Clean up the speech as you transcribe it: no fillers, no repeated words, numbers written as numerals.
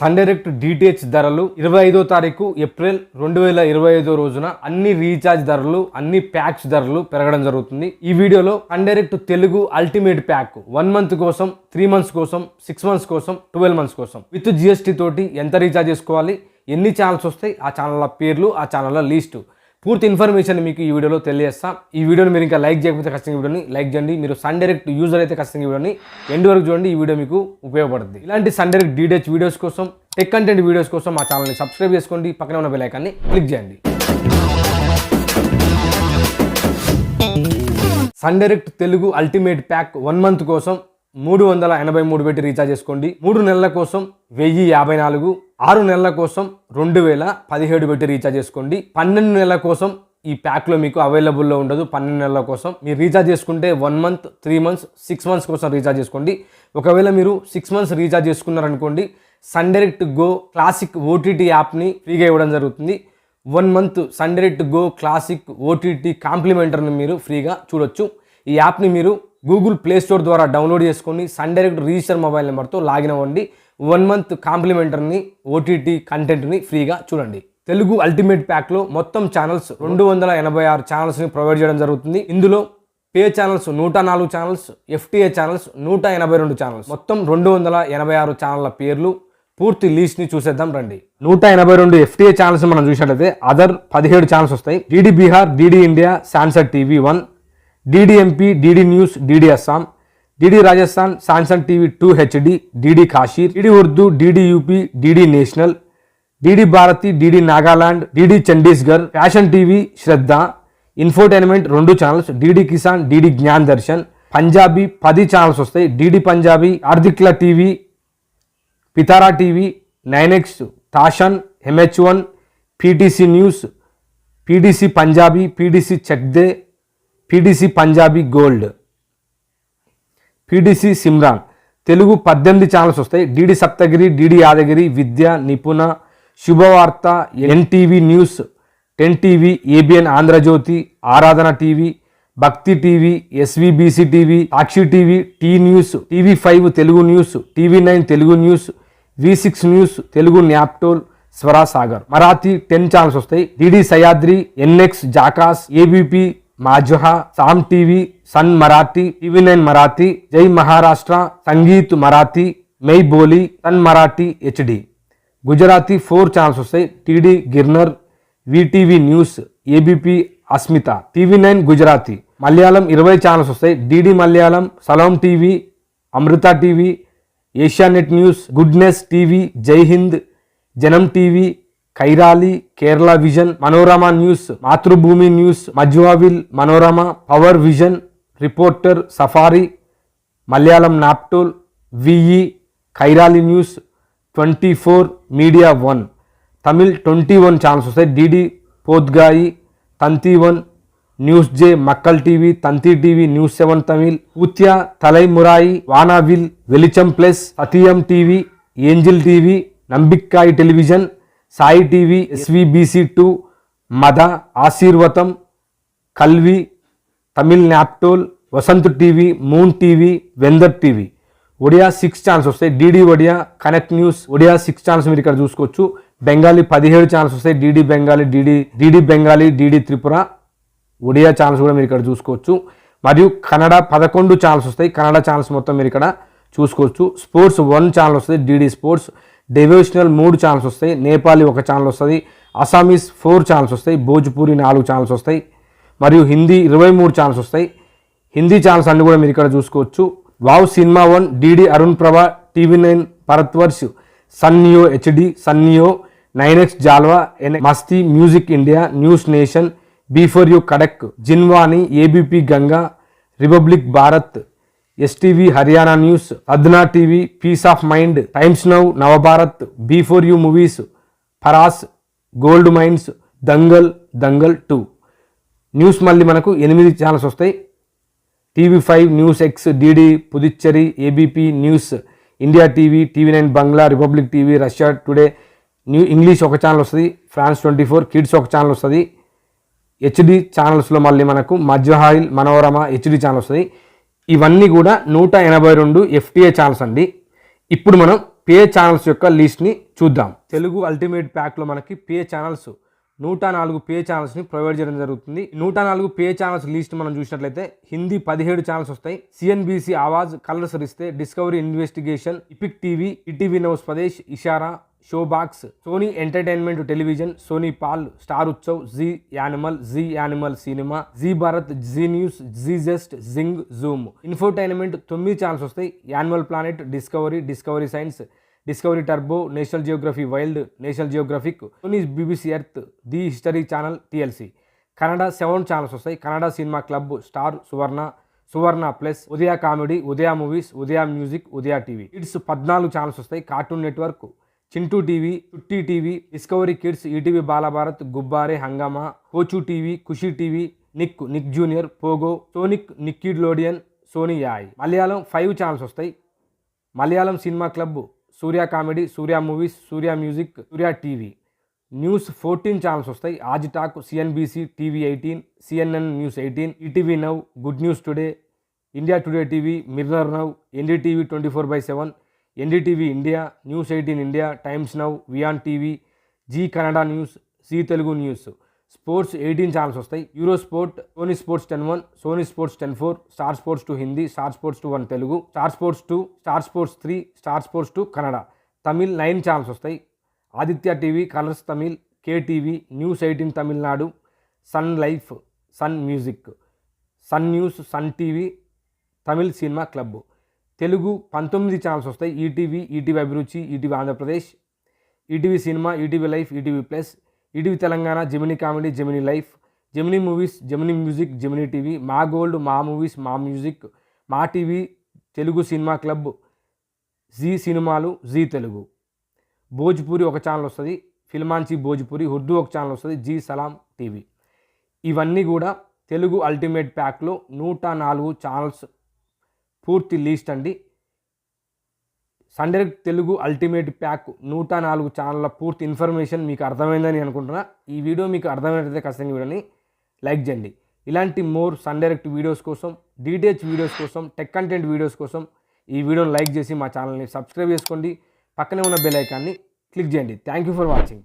Sun direct DTH ధరలు 25వ తారీఖు April 2025 రోజున అన్ని రీఛార్జ్ ధరలు అన్ని ప్యాక్స్ ధరలు పెరగడం జరుగుతుంది. ఈ వీడియోలో Sun Direct Telugu ultimate pack 1 month కోసం, 3 మంత్స్ కోసం, 6 మంత్స్ కోసం, 12 మంత్స్ కోసం విత్ జిఎస్టీ తోటి ఎంత రీఛార్జ్ చేసుకోవాలి, ఎన్ని ఛానల్స్ వస్తాయి, ఆ ఛానళ్ళ పేర్లు, ఆ ఛానళ్ళ లిస్టు, పూర్తి ఇన్ఫర్మేషన్ మీకు ఈ వీడియోలో తెలియజేస్తాం. ఈ వీడియోని మీరు ఇంకా లైక్ చేయకపోతే ఖచ్చితంగా వీడియోని లైక్ చేయండి. మీరు సన్ డైరెక్ట్ యూజర్ అయితే ఖచ్చితంగా వీడియోని ఎండ్ వరకు చూడండి. ఈ వీడియో మీకు ఉపయోగపడుతుంది. ఇలాంటి సన్ డైరెక్ట్ డిటిహెచ్ వీడియోస్ కోసం, టెక్ కంటెంట్ వీడియోస్ కోసం మా ఛానల్ని సబ్స్క్రైబ్ చేసుకోండి. పక్కనే ఉన్న బెల్ ఐకాన్ని క్లిక్ చేయండి. Sun Direct Telugu ultimate pack 1 month కోసం 383 పెట్టి రీఛార్జ్ చేసుకోండి. 3 నెలల కోసం 1054, 6 నెలల కోసం 2017 పెట్టి రీఛార్జ్ చేసుకోండి. 12 నెలల కోసం ఈ ప్యాక్లో మీకు అవైలబుల్లో ఉండదు. 12 నెలల కోసం మీరు రీఛార్జ్ చేసుకుంటే 1 మంత్, 3 మంత్స్, 6 మంత్స్ కోసం రీఛార్జ్ చేసుకోండి. ఒకవేళ మీరు 6 మంత్స్ రీఛార్జ్ చేసుకున్నారనుకోండి, Sun Direct Go Classic OTT యాప్ని ఫ్రీగా ఇవ్వడం జరుగుతుంది. 1 month Sun Direct Go Classic OTT కాంప్లిమెంటర్ని మీరు ఫ్రీగా చూడొచ్చు. ఈ యాప్ని మీరు గూగుల్ ప్లే స్టోర్ ద్వారా డౌన్లోడ్ చేసుకొని సన్ డైరెక్ట్ రిజిస్టర్ మొబైల్ నెంబర్తో లాగిన్ అవ్వండి. 1 మంత్ కాంప్లిమెంటర్ని ఓటీటీ కంటెంట్ని ఫ్రీగా చూడండి. తెలుగు అల్టిమేట్ ప్యాక్లో మొత్తం ఛానల్స్ 286 ఛానల్స్ని ప్రొవైడ్ చేయడం జరుగుతుంది. ఇందులో pay channels 104 channels, FTA channels 182 channels, మొత్తం 286 ఛానళ్ళ పేర్లు, పూర్తి లిస్ట్ని చూసేద్దాం రండి. 182 ఎఫ్టీఏ ఛానల్స్ మనం చూసినట్లయితే అదర్ 17 ఛానల్స్ వస్తాయి. DD Bihar, DD India, Sansad TV 1, DD MP, DD News, DD Assam, DD Rajasthan, Sansad TV 2 HD, DD Kashir, DD Urdu, DD UP, DD National, DD Bharati, DD Nagaland, DD Chandigarh, Fashion TV, Shraddha, infotainment 2 channels, DD Kisan, DD Gyan Darshan, Punjabi 10 channels వస్తాయి. DD Punjabi, ఆర్దిక్లా TV, Pitaara TV, 9X, Tashan, MH1, PTC News, PTC Punjabi, PDC చెక్దే, PTC Punjabi Gold, PTC Simran. Telugu 18 channels వస్తాయి. DD Saptagiri, DD Yadagiri, Vidya, Nipuna, Subhavaartha, NTV News, 10 TV, ABN Andhra Jyothi, Aradhana TV, Bhakthi TV, SVBC TV, Sakshi TV, T News, TV5 Telugu News, TV9 Telugu News, V6 News, Telugu Naaptol, Swarasagar. Marathi 10 channels వస్తాయి. DD Sahyadri, NX, Jhakaas, ABP, Majha, Saam TV, Sun Marathi, TV9 Marathi, Jai Maharashtra, Sangeet Marathi, Mai Boli, Sun Marathi HD. Gujarati 4 channels వస్తాయి. DD Girnar, VTV News, ABP Asmita, TV9 Gujarati. Malayalam 20 channels వస్తాయి. DD Malayalam, Shalom TV, Amrita TV, Asianet News, Goodness TV, Jai Hind, Janam TV, Kairali, Kerala Vision, Manorama News, Mathrubhumi News, Mazhavil, Manorama, Power Vision, Reporter, Safari, Malayalam Naaptol, విఈ, Kairali News, 24 Media 1. Tamil 21 channels వస్తాయి. DD Podhigai, Thanthi 1, News J, Makkal TV, Thanthi TV, News 7 Tamil, Puthiya, Thalaimurai, వానావిల్, వెలిచం Plus, Sathiyam TV, Angel TV, Nambikkai Television, Sai TV, SVBC2, Madha, Aasirvatham, Kalvi, Tamil Naaptol, Vasanth TV, Moon TV, Vendhar TV. Odia 6 channels వస్తాయి. DD Odia, Connect News, Odia 6 channels మీరు ఇక్కడ చూసుకోవచ్చు. Bengali 17 channels వస్తాయి. DD Bengali, DD Bengali, DD Tripura, Odia channels కూడా మీరు ఇక్కడ చూసుకోవచ్చు. మరియు కన్నడ 11 ఛానల్స్ వస్తాయి. కన్నడ ఛానల్స్ మొత్తం మీరు ఇక్కడ చూసుకోవచ్చు. స్పోర్ట్స్ 1 ఛానల్ వస్తుంది. DD sports. డివోషనల్ 3 ఛానల్స్ వస్తాయి. నేపాలీ 1 ఛానల్ వస్తుంది. అసామీస్ 4 ఛానల్స్ వస్తాయి. భోజ్పూరి 4 ఛానల్స్ వస్తాయి. మరియు హిందీ 23 ఛానల్స్ వస్తాయి. హిందీ ఛానల్స్ అన్ని కూడా మీరు ఇక్కడ చూసుకోవచ్చు. వావ్ సినిమా 1, డిడి అరుణ్ ప్రభా, TV9 భరత్వర్ష్, సన్నియో HD, సన్నియో, 9X Jalwa, Masti, music India, news nation, B4U Kadak, Jinvani, ABP Ganga, republic Bharat, STV Haryana news, అద్నా TV, peace of mind, times now, Navbharat, B4U movies, ఫరాస్, గోల్డ్ మైన్స్, దంగల్ 2. న్యూస్ మళ్ళీ మనకు 8 ఛానల్స్ వస్తాయి. TV5 news X, DD Puducherry, ABP news, India TV, TV9 Bangla, republic TV, Russia today, English 1 channel వస్తుంది. ఫ్రాన్స్ 24, kids 1 channel వస్తుంది. HD ఛానల్స్లో మళ్ళీ మనకు మజ్వాహిల్, మనోరమ హెచ్డి ఛానల్ వస్తుంది. ఇవన్నీ కూడా 182 FTA ఛానల్స్ అండి. ఇప్పుడు మనం పే ఛానల్స్ యొక్క లిస్ట్ని చూద్దాం. తెలుగు అల్టిమేట్ ప్యాక్లో మనకి పే ఛానల్స్ 104 పే ఛానల్స్ని ప్రొవైడ్ చేయడం జరుగుతుంది. 104 పే ఛానల్స్ లిస్ట్ మనం చూసినట్లయితే హిందీ 17 ఛానల్స్ వస్తాయి. CNBC Awaaz, colors Rishtey, discovery investigation, epic TV, ETV news Swadesh, Ishara, show box, Sony entertainment television, Sony Pal, star Utsav, Zee Anmol cinema, Zee Bharat, Zee news, Zee zest, zing, zoom. Infotainment 9 channels వస్తాయి. Animal planet, discovery science, discovery turbo, national geography wild, national geographic, Sony BBC earth, the history channel, TLC. Kannada 7 channels వస్తాయి. Kannada cinema club, star, Suvarna plus, Udaya comedy, Udaya movies, Udaya music, Udaya TV. Kids 14 channels వస్తాయి. Cartoon network, Chintu TV, Chutti TV, discovery kids, ETV Balbharat, Gubbare, Hungama, Kochu TV, Khushi TV, Nick junior, Pogo, Sonic, Nickelodeon, Sony yay. Malayalam 5 channels వస్తాయి. Malayalam cinema club, Surya comedy, Surya movies, Surya music, Surya TV. News 14 channels వస్తాయి. ఆజ్ Tak, CNBC TV 18, CNN news 18, ETV now, good news today, India today TV, mirror now, NDTV 24/7, NDTV India, news 18 India, times now, వియాన్ TV, Zee Kannada news, Zee Telugu news. Sports 18 channels వస్తాయి. Euro sport, Sony sports 10-1, Sony sports 10-4, star sports 2 Hindi, star sports 2 1 Telugu, star sports 2, star sports 3, star sports 2 Kannada. Tamil 9 channels వస్తాయి. Aditya TV, Colors Tamil, KTV, News 18 Tamil Nadu, Sun Life, Sun Music, Sun News, Sun TV, Tamil cinema club. Telugu 19 channels వస్తాయి. ETV Abhiruchi, ETV Andhra Pradesh, ETV cinema, ETV life, ETV plus, ETV Telangana, Gemini comedy, Gemini life, Gemini movies, Gemini music, Gemini TV, Maa gold, Maa movies, Maa music, Maa TV, Telugu cinema club, Zee సినిమాలు, Zee Telugu. Bhojpuri 1 channel వస్తుంది. Filamchi Bhojpuri, Urdu 1 channel వస్తుంది. G Salaam TV. ఇవన్నీ కూడా Telugu ultimate ప్యాక్లో 104 channels పూర్తి list అండి. Sun Direct Telugu ultimate pack 104 ఛానళ్ళ పూర్తి ఇన్ఫర్మేషన్ మీకు అర్థమైందని అనుకుంటున్నా. ఈ వీడియో మీకు అర్థమైనట్లయితే ఖచ్చితంగా వీడియోని లైక్ చేయండి. ఇలాంటి మోర్ సన్ డైరెక్ట్ వీడియోస్ కోసం, డీటెయిల్స్ వీడియోస్ కోసం, టెక్ కంటెంట్ వీడియోస్ కోసం ఈ వీడియోని లైక్ చేసి మా ఛానల్ని సబ్స్క్రైబ్ చేసుకోండి. పక్కనే ఉన్న బెల్ ఐకాన్ని క్లిక్ చేయండి. Thank you for watching.